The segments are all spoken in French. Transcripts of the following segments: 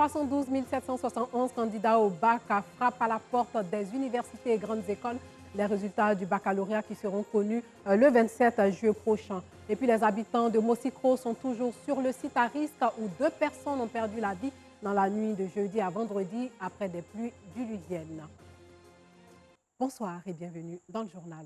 312 771 candidats au bac frappent à la porte des universités et grandes écoles. Les résultats du baccalauréat qui seront connus le 27 juillet prochain. Et puis les habitants de Mosikro sont toujours sur le site à risque où 2 personnes ont perdu la vie dans la nuit de jeudi à vendredi après des pluies diluviennes. Bonsoir et bienvenue dans le journal.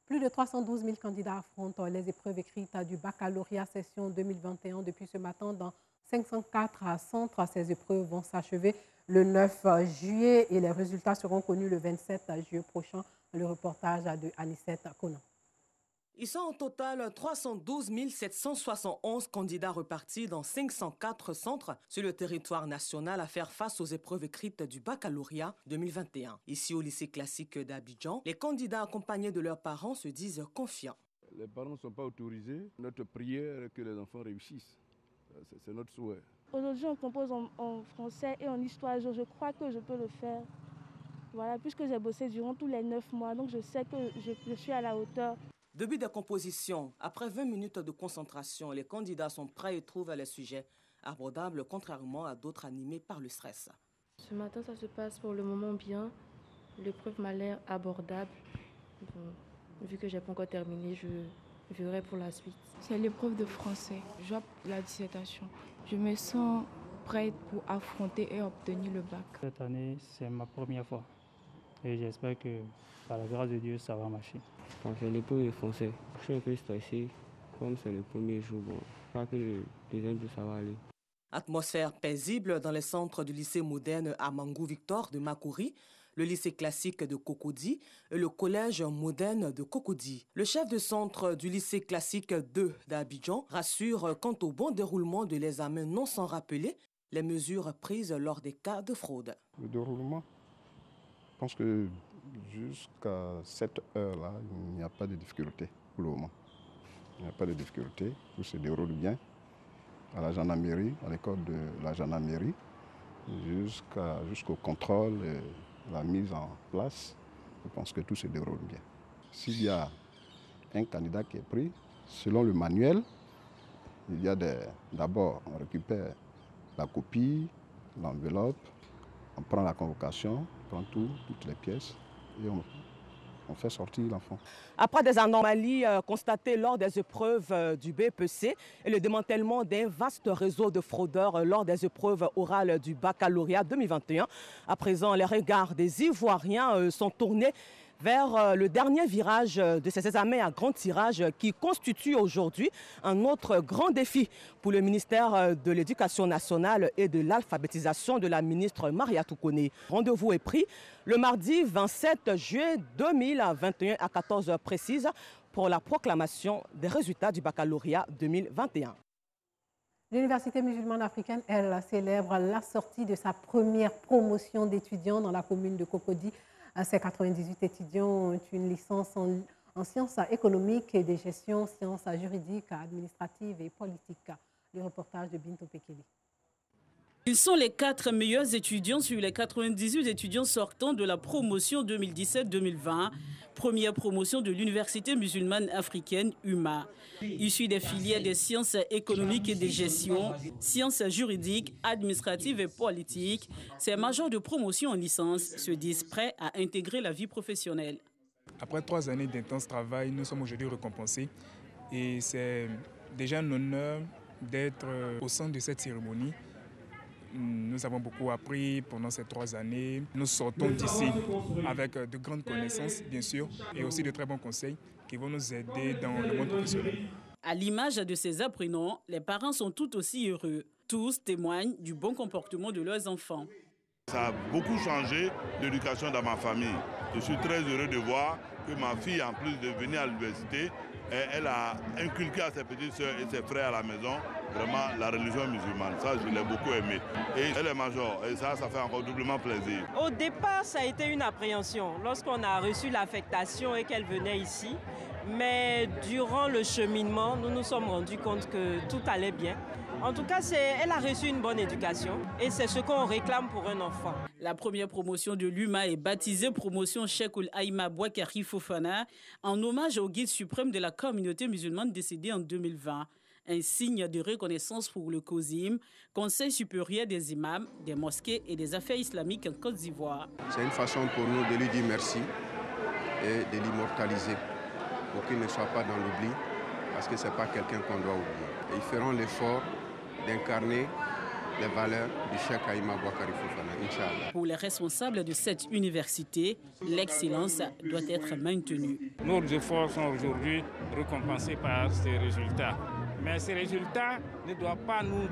Plus de 312 000 candidats affrontent les épreuves écrites du baccalauréat session 2021 depuis ce matin dans 504 centres. Ces épreuves vont s'achever le 9 juillet et les résultats seront connus le 27 juillet prochain. Le reportage de Anicette Conan. Ils sont en total 312 771 candidats repartis dans 504 centres sur le territoire national à faire face aux épreuves écrites du baccalauréat 2021. Ici au lycée classique d'Abidjan, les candidats accompagnés de leurs parents se disent confiants. Les parents ne sont pas autorisés. Notre prière est que les enfants réussissent. C'est notre souhait. Aujourd'hui, on compose en français et en histoire. Je crois que je peux le faire. Voilà, puisque j'ai bossé durant tous les 9 mois, donc je sais que je suis à la hauteur. Début de composition, après 20 minutes de concentration, les candidats sont prêts et trouvent les sujets abordables, contrairement à d'autres animés par le stress. Ce matin, ça se passe pour le moment bien. L'épreuve m'a l'air abordable. Bon, vu que je n'ai pas encore terminé, je verrai pour la suite. C'est l'épreuve de français. Je vois la dissertation. Je me sens prête pour affronter et obtenir le bac. Cette année, c'est ma première fois. Et j'espère que, par la grâce de Dieu, ça va marcher. C'est l'épreuve de français. Je suis un peu stressé. Comme c'est le premier jour, bon, je crois que le deuxième jour, ça va aller. Atmosphère paisible dans les centres du lycée moderne Amangou Victor de Makuri, le lycée classique de Cocody et le collège moderne de Cocody. Le chef de centre du lycée classique 2 d'Abidjan rassure quant au bon déroulement de l'examen non sans rappeler les mesures prises lors des cas de fraude. Le déroulement, je pense que jusqu'à cette heure-là, il n'y a pas de difficulté pour le moment. Il n'y a pas de difficulté, tout se déroule bien. À la gendarmerie, à l'école de la gendarmerie, jusqu'au contrôle et la mise en place, je pense que tout se déroule bien. S'il y a un candidat qui est pris, selon le manuel, il y a d'abord, on récupère la copie, l'enveloppe, on prend la convocation, on prend toutes les pièces et on fait sortir l'enfant. Après des anomalies constatées lors des épreuves du BEPC et le démantèlement d'un vaste réseau de fraudeurs lors des épreuves orales du baccalauréat 2021, à présent, les regards des Ivoiriens sont tournés vers le dernier virage de ces examens à grand tirage qui constitue aujourd'hui un autre grand défi pour le ministère de l'Éducation nationale et de l'alphabétisation de la ministre Mariatou Koné. Rendez-vous est pris le mardi 27 juillet 2021 à 14h précises pour la proclamation des résultats du baccalauréat 2021. L'Université musulmane africaine, elle, célèbre la sortie de sa première promotion d'étudiants dans la commune de Cocody. Ces 98 étudiants ont une licence en sciences économiques et de gestion, sciences juridiques, administratives et politiques. Le reportage de Bintou Pekeli. Ils sont les 4 meilleurs étudiants sur les 98 étudiants sortant de la promotion 2017-2020, première promotion de l'Université musulmane africaine UMA. Issus des filières des sciences économiques et de gestion, sciences juridiques, administratives et politiques, ces majors de promotion en licence se disent prêts à intégrer la vie professionnelle. Après 3 années d'intense travail, nous sommes aujourd'hui récompensés et c'est déjà un honneur d'être au centre de cette cérémonie. Nous avons beaucoup appris pendant ces 3 années. Nous sortons d'ici avec de grandes connaissances, bien sûr, et aussi de très bons conseils qui vont nous aider dans le monde professionnel. À l'image de ces apprenants, les parents sont tout aussi heureux. Tous témoignent du bon comportement de leurs enfants. Ça a beaucoup changé l'éducation dans ma famille. Je suis très heureux de voir que ma fille, en plus de venir à l'université, elle a inculqué à ses petites sœurs et ses frères à la maison vraiment la religion musulmane. Ça, je l'ai beaucoup aimé. Et elle est major et ça fait encore doublement plaisir. Au départ, ça a été une appréhension lorsqu'on a reçu l'affectation et qu'elle venait ici. Mais durant le cheminement, nous nous sommes rendus compte que tout allait bien. En tout cas, elle a reçu une bonne éducation et c'est ce qu'on réclame pour un enfant. La première promotion de l'UMA est baptisée promotion Cheikhoul Aïma Bouakari Fofana en hommage au guide suprême de la communauté musulmane décédé en 2020. un signe de reconnaissance pour le COSIM, Conseil supérieur des imams, des mosquées et des affaires islamiques en Côte d'Ivoire. C'est une façon pour nous de lui dire merci et de l'immortaliser pour qu'il ne soit pas dans l'oubli, parce que ce n'est pas quelqu'un qu'on doit oublier. Et ils feront l'effort d'incarner les valeurs du Cheikh Ahima Bouakari Fofana, Inch'Allah. Pour les responsables de cette université, l'excellence doit être maintenue. Nos efforts sont aujourd'hui récompensés par ces résultats. Mais ces résultats ne doivent pas nous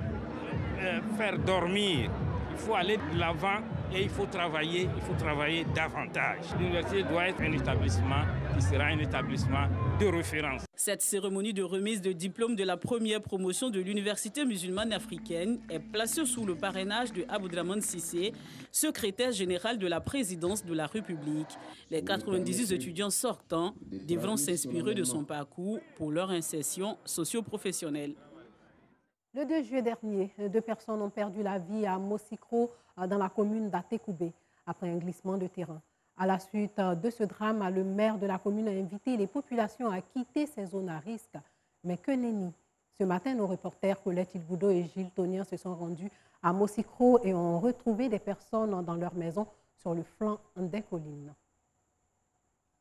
faire dormir. Il faut aller de l'avant et il faut travailler davantage. L'université doit être un établissement qui sera un établissement de référence. Cette cérémonie de remise de diplôme de la première promotion de l'Université musulmane africaine est placée sous le parrainage de Aboudraman Sissé, secrétaire général de la présidence de la République. Les 98 étudiants sortants devront s'inspirer de son parcours pour leur insertion socio-professionnelle. Le 2 juillet dernier, 2 personnes ont perdu la vie à Mosikro, dans la commune d'Atekoubé, après un glissement de terrain. À la suite de ce drame, le maire de la commune a invité les populations à quitter ces zones à risque. Mais que nenni! Ce matin, nos reporters Colette Ilboudo et Gilles Tonien se sont rendus à Mosikro et ont retrouvé des personnes dans leur maison sur le flanc des collines.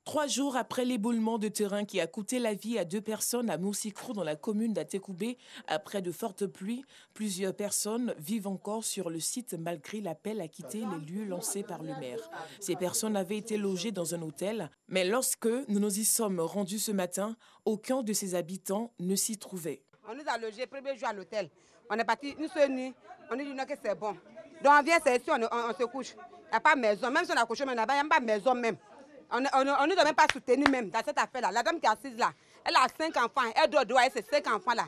3 jours après l'éboulement de terrain qui a coûté la vie à 2 personnes à Mosikro dans la commune d'Atekoubé, après de fortes pluies, plusieurs personnes vivent encore sur le site malgré l'appel à quitter les lieux lancés par le maire. Ces personnes avaient été logées dans un hôtel, mais lorsque nous nous y sommes rendus ce matin, aucun de ces habitants ne s'y trouvait. On nous a logés premier jour à l'hôtel. On est parti une seule nuit, on dit que c'est bon. Donc on vient, c'est ici, on se couche. Il n'y a pas de maison, même si on a couché, mais il n'y a pas de maison même. On ne doit même pas soutenir même dans cette affaire-là. La dame qui est assise là, elle a 5 enfants. Elle doit avoir ces 5 enfants-là.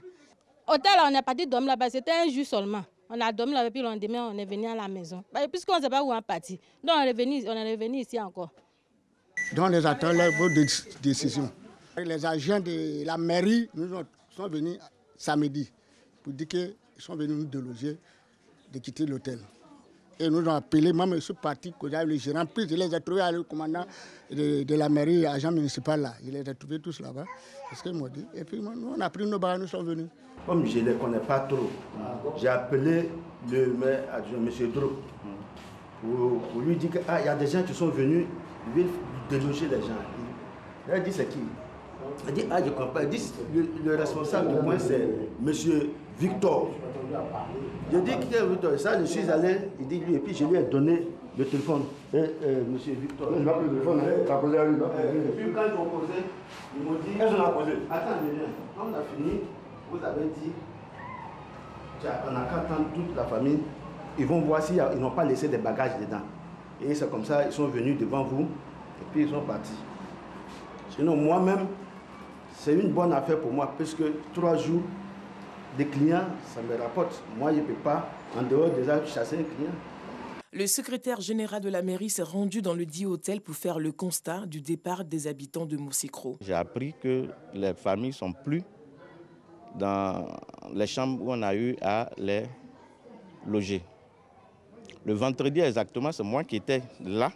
Hôtel, on est parti dormir là-bas. C'était un jour seulement. On a dormi là-bas, puis le lendemain, on est venu à la maison. Puisqu'on ne sait pas où on est parti. Donc on est venu ici encore. Donc les attend vos décisions. Les agents de la mairie sont venus samedi pour dire qu'ils sont venus nous déloger, de quitter l'hôtel. Et nous ont appelé, moi je suis parti, le gérant, puis je les ai trouvés le commandant de la mairie, agent municipal là. Je les ai trouvés tous là-bas, c'est ce qu'ils m'ont dit. Et puis nous on a pris nos bagages, nous sommes venus. Comme je ne les connais pas trop, j'ai appelé le maire adjoint, M. Dro, pour lui dire qu'il y a des gens qui sont venus, ils veulent déloger les gens. Il a dit c'est qui? Il a dit je comprends. Il dit le responsable du point c'est M. Victor. Je dis que ça, je suis allé, il dit lui, et puis je lui ai donné le téléphone. Monsieur Victor. Je n'ai pas pris le téléphone, tu as posé à lui. Et puis quand ils ont posé, ils m'ont dit. Qu'est-ce qu'on a posé? Attends, quand on a fini, vous avez dit, on n'a qu'à attendre toute la famille, ils vont voir s'ils n'ont pas laissé des bagages dedans. Et c'est comme ça, ils sont venus devant vous, et puis ils sont partis. Sinon, moi-même, c'est une bonne affaire pour moi, puisque 3 jours, des clients, ça me rapporte. Moi, je ne peux pas, en dehors des arbres, chasser un client. Le secrétaire général de la mairie s'est rendu dans le dit hôtel pour faire le constat du départ des habitants de Mosikro. J'ai appris que les familles ne sont plus dans les chambres où on a eu à les loger. Le vendredi exactement, c'est moi qui étais là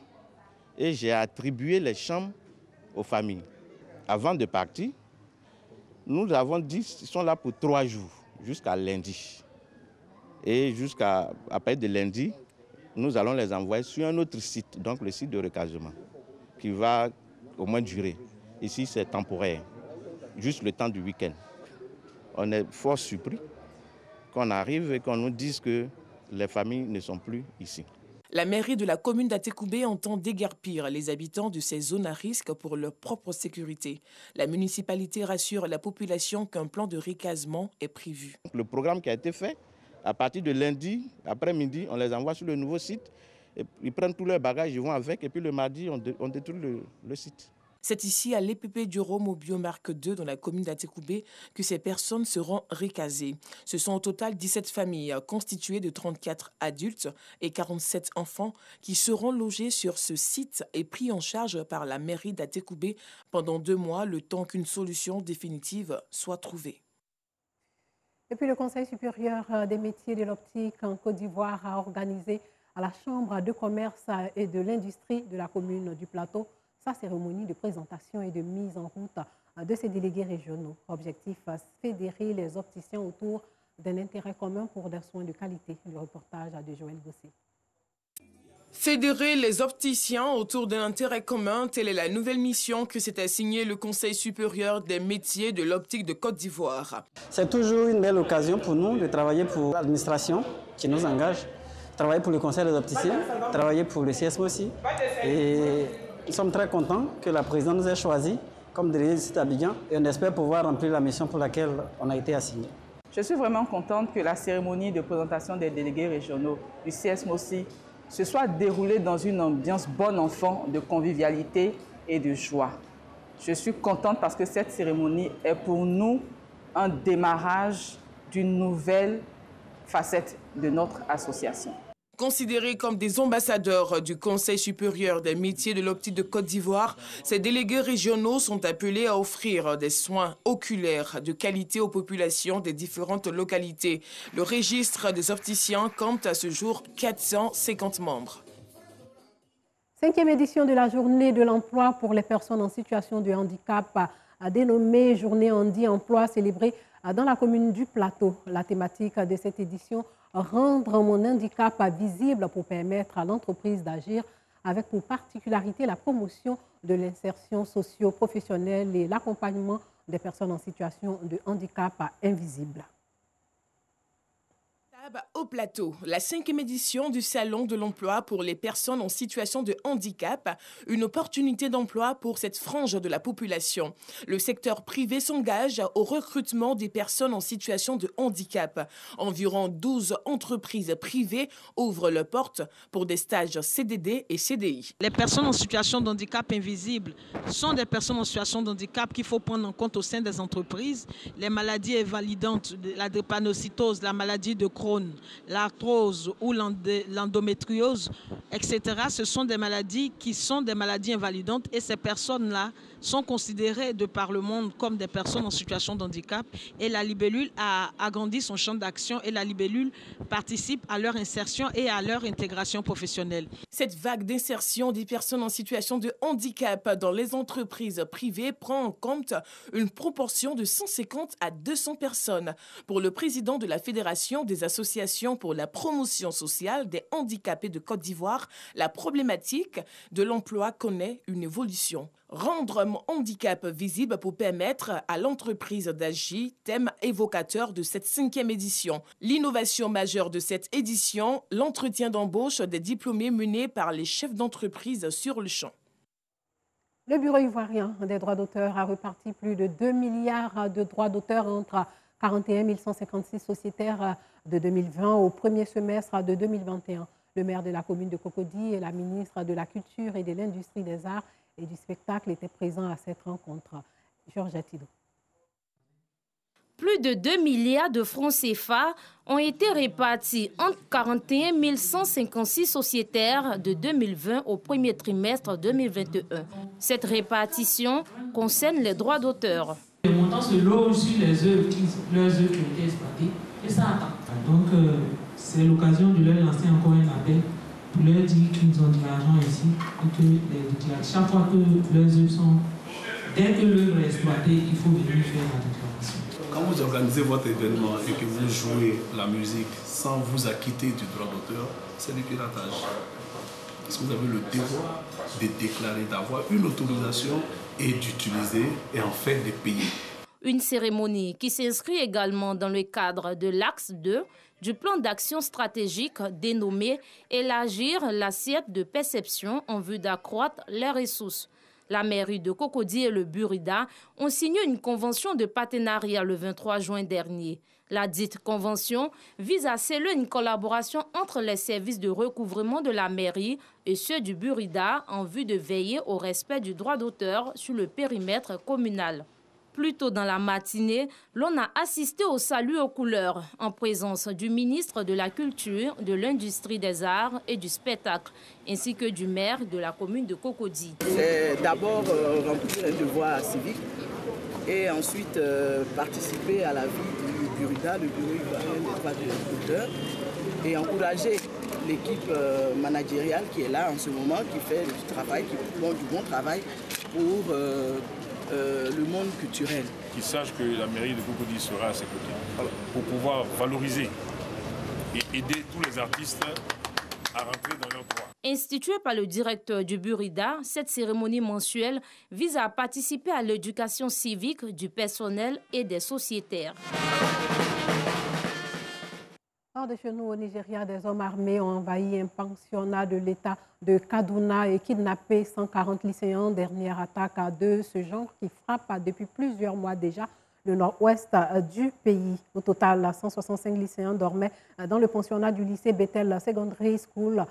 et j'ai attribué les chambres aux familles. Avant de partir, nous avons dit qu'ils sont là pour 3 jours. Jusqu'à lundi. Et jusqu'à partir de lundi, nous allons les envoyer sur un autre site, donc le site de recasement, qui va au moins durer. Ici, c'est temporaire, juste le temps du week-end. On est fort surpris qu'on arrive et qu'on nous dise que les familles ne sont plus ici. La mairie de la commune d'Atekoubé entend déguerpir les habitants de ces zones à risque pour leur propre sécurité. La municipalité rassure la population qu'un plan de recasement est prévu. Le programme qui a été fait, à partir de lundi, après-midi, on les envoie sur le nouveau site. Et ils prennent tous leurs bagages, ils vont avec, et puis le mardi, on détruit le site. C'est ici, à l'EPP du Rhum, au Biomarque 2, dans la commune d'Atekoubé, que ces personnes seront recasées. Ce sont au total 17 familles constituées de 34 adultes et 47 enfants qui seront logés sur ce site et pris en charge par la mairie d'Atekoubé pendant 2 mois, le temps qu'une solution définitive soit trouvée. Et puis le Conseil supérieur des métiers de l'optique en Côte d'Ivoire a organisé à la Chambre de commerce et de l'industrie de la commune du Plateau sa cérémonie de présentation et de mise en route de ces délégués régionaux. Objectif, fédérer les opticiens autour d'un intérêt commun pour des soins de qualité. Le reportage de Joël Gossé. Fédérer les opticiens autour d'un intérêt commun, telle est la nouvelle mission que s'est assignée le Conseil supérieur des métiers de l'optique de Côte d'Ivoire. C'est toujours une belle occasion pour nous de travailler pour l'administration qui nous engage, travailler pour le Conseil des opticiens, travailler pour le CSMO aussi. Et nous sommes très contents que la présidente nous ait choisis comme délégué du site Abidjan et on espère pouvoir remplir la mission pour laquelle on a été assigné. Je suis vraiment contente que la cérémonie de présentation des délégués régionaux du CSMO aussi se soit déroulée dans une ambiance bon enfant de convivialité et de joie. Je suis contente parce que cette cérémonie est pour nous un démarrage d'une nouvelle facette de notre association. Considérés comme des ambassadeurs du Conseil supérieur des métiers de l'optique de Côte d'Ivoire, ces délégués régionaux sont appelés à offrir des soins oculaires de qualité aux populations des différentes localités. Le registre des opticiens compte à ce jour 450 membres. 5e édition de la journée de l'emploi pour les personnes en situation de handicap, dénommée Journée Handi Emploi, célébrée dans la commune du Plateau. La thématique de cette édition, rendre mon handicap visible pour permettre à l'entreprise d'agir, avec pour particularité la promotion de l'insertion socio-professionnelle et l'accompagnement des personnes en situation de handicap invisible. Au Plateau, la 5e édition du Salon de l'emploi pour les personnes en situation de handicap, une opportunité d'emploi pour cette frange de la population. Le secteur privé s'engage au recrutement des personnes en situation de handicap. Environ 12 entreprises privées ouvrent leurs portes pour des stages CDD et CDI. Les personnes en situation de handicap invisible sont des personnes en situation de handicap qu'il faut prendre en compte au sein des entreprises. Les maladies invalidantes, la drépanocytose, la maladie de Crohn, l'arthrose ou l'endométriose, etc. Ce sont des maladies qui sont des maladies invalidantes et ces personnes-là sont considérées de par le monde comme des personnes en situation de handicap et la libellule a agrandi son champ d'action et la libellule participe à leur insertion et à leur intégration professionnelle. Cette vague d'insertion des personnes en situation de handicap dans les entreprises privées prend en compte une proportion de 150 à 200 personnes. Pour le président de la Fédération des associations pour la promotion sociale des handicapés de Côte d'Ivoire, la problématique de l'emploi connaît une évolution. Rendre mon handicap visible pour permettre à l'entreprise d'agir, thème évocateur de cette 5e édition. L'innovation majeure de cette édition, l'entretien d'embauche des diplômés menés par les chefs d'entreprise sur le champ. Le Bureau ivoirien des droits d'auteur a reparti plus de 2 milliards de droits d'auteur entre 41 156 sociétaires de 2020 au premier semestre de 2021. Le maire de la commune de Cocody et la ministre de la Culture et de l'Industrie des Arts et du Spectacle étaient présents à cette rencontre. Georges Tidou. Plus de 2 milliards de francs CFA ont été répartis entre 41 156 sociétaires de 2020 au premier trimestre 2021. Cette répartition concerne les droits d'auteur. Les montants se logent sur les œuvres qui ont été exploitées et ça attend. Donc c'est l'occasion de leur lancer encore un appel pour leur dire qu'ils ont de l'argent ici et que chaque fois que leurs œuvres sont... Dès que l'œuvre est exploitée, il faut venir faire la déclaration. Quand vous organisez votre événement et que vous jouez la musique sans vous acquitter du droit d'auteur, c'est du piratage. Parce que vous avez le devoir de déclarer, d'avoir une autorisation et d'utiliser et en fait de payer. Une cérémonie qui s'inscrit également dans le cadre de l'axe 2 du plan d'action stratégique dénommé « Élargir l'assiette de perception en vue d'accroître les ressources ». La mairie de Cocody et le Burida ont signé une convention de partenariat le 23 juin dernier. La dite convention vise à sceller une collaboration entre les services de recouvrement de la mairie et ceux du Burida en vue de veiller au respect du droit d'auteur sur le périmètre communal. Plus tôt dans la matinée, l'on a assisté au salut aux couleurs en présence du ministre de la Culture, de l'Industrie des Arts et du Spectacle, ainsi que du maire de la commune de Cocody. C'est d'abord remplir un devoir civique et ensuite participer à la vie Burida, le bureau ivoirien des droits de l'auteur, et encourager l'équipe managériale qui est là en ce moment, qui fait du travail, du bon travail pour le monde culturel. Qu'ils sachent que la mairie de Cocody sera à ses côtés pour pouvoir valoriser et aider tous les artistes à rentrer dans leurs droits. Instituée par le directeur du Burida, cette cérémonie mensuelle vise à participer à l'éducation civique du personnel et des sociétaires. Hors de chez nous, au Nigeria, des hommes armés ont envahi un pensionnat de l'État de Kaduna et kidnappé 140 lycéens. Dernière attaque de ce genre qui frappe depuis plusieurs mois déjà le nord-ouest du pays. Au total, 165 lycéens dormaient dans le pensionnat du lycée Bethel Secondary School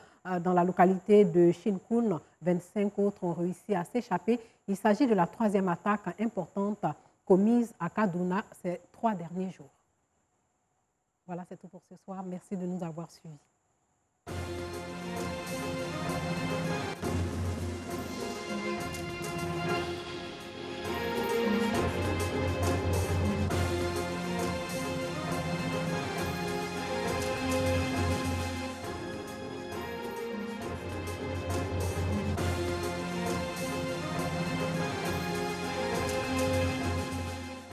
dans la localité de Shinkun. 25 autres ont réussi à s'échapper. Il s'agit de la troisième attaque importante commise à Kaduna ces 3 derniers jours. Voilà, c'est tout pour ce soir. Merci de nous avoir suivis.